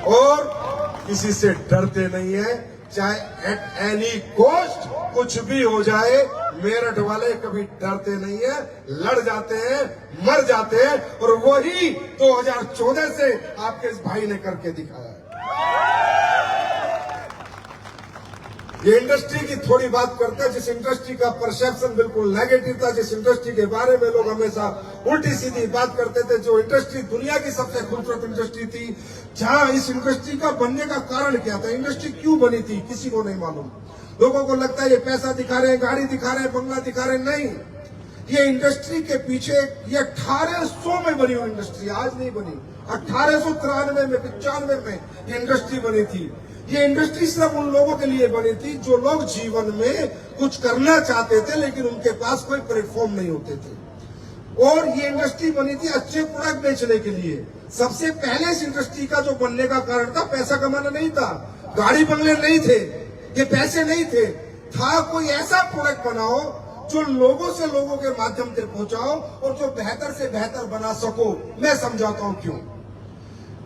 और किसी से डरते नहीं है, चाहे एट एनी कॉस्ट कुछ भी हो जाए। मेरठ वाले कभी डरते नहीं है, लड़ जाते हैं, मर जाते हैं, और वही 2014 से आपके इस भाई ने करके दिखाया है। ये इंडस्ट्री की थोड़ी बात करते हैं, जिस इंडस्ट्री का परसेप्शन बिल्कुल नेगेटिव था, जिस इंडस्ट्री के बारे में लोग हमेशा उल्टी सीधी बात करते थे, जो इंडस्ट्री दुनिया की सबसे खूबसूरत इंडस्ट्री थी, जहां इस इंडस्ट्री का बनने का कारण क्या था, इंडस्ट्री क्यों बनी थी, किसी को नहीं मालूम। लोगों को लगता है ये पैसा दिखा रहे हैं, गाड़ी दिखा रहे हैं, बंगला दिखा रहे हैं, नहीं। ये इंडस्ट्री के पीछे ये 1800 में बनी हुई इंडस्ट्री, आज नहीं बनी। 1893 में 95 में ये इंडस्ट्री बनी थी। ये इंडस्ट्री सिर्फ उन लोगों के लिए बनी थी जो लोग जीवन में कुछ करना चाहते थे, लेकिन उनके पास कोई प्लेटफॉर्म नहीं होते थे। और ये इंडस्ट्री बनी थी अच्छे प्रोडक्ट बेचने के लिए। सबसे पहले इस इंडस्ट्री का जो बनने का कारण था, पैसा कमाना नहीं था, गाड़ी बंगले नहीं थे, ये पैसे नहीं थे, था कोई ऐसा प्रोडक्ट बनाओ जो लोगों से लोगों के माध्यम से पहुंचाओ और जो बेहतर से बेहतर बना सको। मैं समझाता हूं क्यों।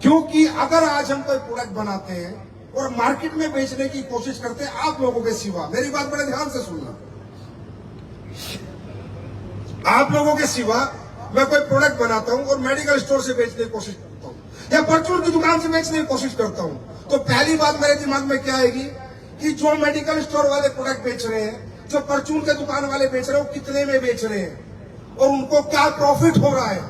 क्योंकि अगर आज हम कोई प्रोडक्ट बनाते हैं और मार्केट में बेचने की कोशिश करते हैं, आप लोगों के सिवा, मेरी बात बड़े ध्यान से सुनना, आप लोगों के सिवा मैं कोई प्रोडक्ट बनाता हूं और मेडिकल स्टोर से बेचने की कोशिश करता हूं या परचून की दुकान से बेचने की कोशिश करता हूं, तो पहली बात मेरे दिमाग में क्या आएगी कि जो मेडिकल स्टोर वाले प्रोडक्ट बेच रहे हैं, जो परचून के दुकान वाले बेच रहे हैं, वो कितने में बेच रहे हैं और उनको क्या प्रॉफिट हो रहा है।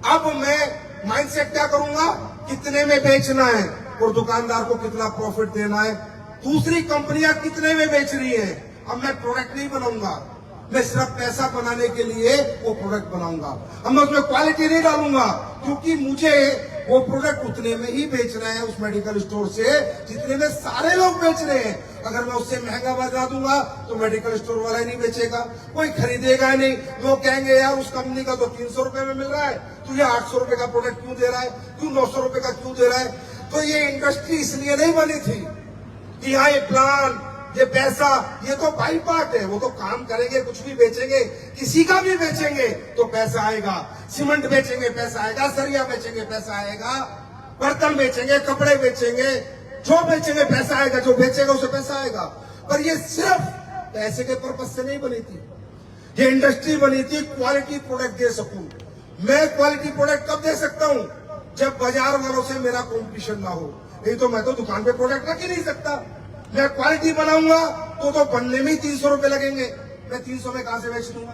अब मैं माइंडसेट क्या करूंगा, कितने में बेचना है और दुकानदार को कितना प्रॉफिट देना है। दूसरी कंपनियां कितने में बेच रही है। अब मैं प्रोडक्ट नहीं बनाऊंगा, मैं सिर्फ पैसा बनाने के लिए वो प्रोडक्ट बनाऊंगा। अब मैं उसमें क्वालिटी नहीं डालूंगा, क्योंकि मुझे वो प्रोडक्ट उतने में ही बेचना है उस मेडिकल स्टोर से जितने में सारे लोग बेच रहे हैं। अगर मैं उससे महंगा बता दूंगा तो मेडिकल स्टोर वाला नहीं बेचेगा, कोई खरीदेगा नहीं। लोग कहेंगे यार उस कंपनी का तो 300 रुपए में मिल रहा है, तुझे 800 रुपए का प्रोडक्ट क्यों दे रहा है, क्यों 900 रुपए का क्यों दे रहा है। तो ये इंडस्ट्री इसलिए नहीं बनी थी कि हाँ ये प्लान, ये पैसा, ये तो बाई पार्ट है, वो तो काम करेंगे, कुछ भी बेचेंगे, किसी का भी बेचेंगे तो पैसा आएगा। सीमेंट बेचेंगे पैसा आएगा, सरिया बेचेंगे पैसा आएगा, बर्तन बेचेंगे, कपड़े बेचेंगे, जो बेचेंगे पैसा आएगा, जो बेचेगा उसे पैसा आएगा। पर ये सिर्फ पैसे के पर्पज से नहीं बनी थी, ये इंडस्ट्री बनी थी क्वालिटी प्रोडक्ट दे सकूं। मैं क्वालिटी प्रोडक्ट कब दे सकता हूं, जब बाजार वालों से मेरा कंपटीशन ना हो। नहीं तो मैं तो दुकान पे प्रोडक्ट रख ही नहीं सकता। मैं क्वालिटी बनाऊंगा तो बनने में ही 300 रुपए लगेंगे, मैं 300 में कहां से बेच दूंगा,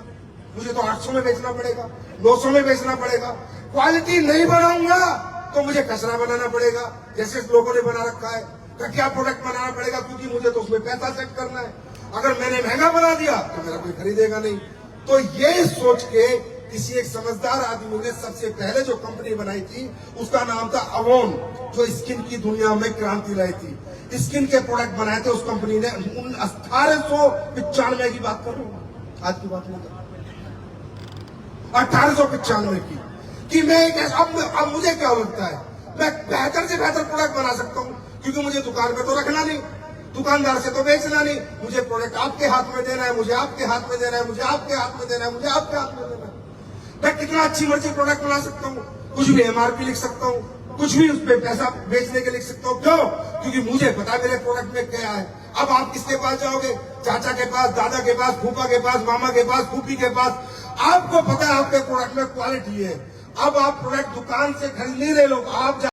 मुझे तो 800 में बेचना पड़ेगा, 900 में बेचना पड़ेगा। क्वालिटी नहीं बनाऊंगा तो मुझे कचरा बनाना पड़ेगा, जैसे लोगों ने बना रखा है, घटिया प्रोडक्ट बनाना पड़ेगा, क्योंकि मुझे तो उसमें पैसा सेट करना है। अगर मैंने महंगा बना दिया तो मेरा कोई खरीदेगा नहीं। तो ये सोच के किसी एक समझदार आदमी ने सबसे पहले जो कंपनी बनाई थी उसका नाम था अवोन, जो स्किन की दुनिया में क्रांति लाई थी। स्किन के प्रोडक्ट बनाए थे उस कंपनी ने 1895 की बात कर रहा हूं, आज की बात नहीं कर, 1895 की। कि मैं अब मुझे क्या लगता है, मैं बेहतर से बेहतर प्रोडक्ट बना सकता हूं, क्योंकि मुझे दुकान पे तो रखना नहीं, दुकानदार से तो बेचना नहीं, मुझे प्रोडक्ट आपके हाथ में देना है, मुझे आपके हाथ में देना है, मुझे आपके हाथ में देना है, मुझे आपके हाथ में देना है। मैं कितना अच्छी मर्जी प्रोडक्ट बना सकता हूँ, कुछ भी एमआरपी लिख सकता हूँ, कुछ भी उस पर पैसा बेचने के लिख सकता हूँ। क्यों? क्योंकि मुझे पता मेरे प्रोडक्ट में क्या है। अब आप किसके पास जाओगे, चाचा के पास, दादा के पास, फूफा के पास, मामा के पास, फूफी के पास, आपको पता है आपके प्रोडक्ट में क्वालिटी है। अब आप प्रोडक्ट दुकान से खरीद नहीं रहे लोग, आप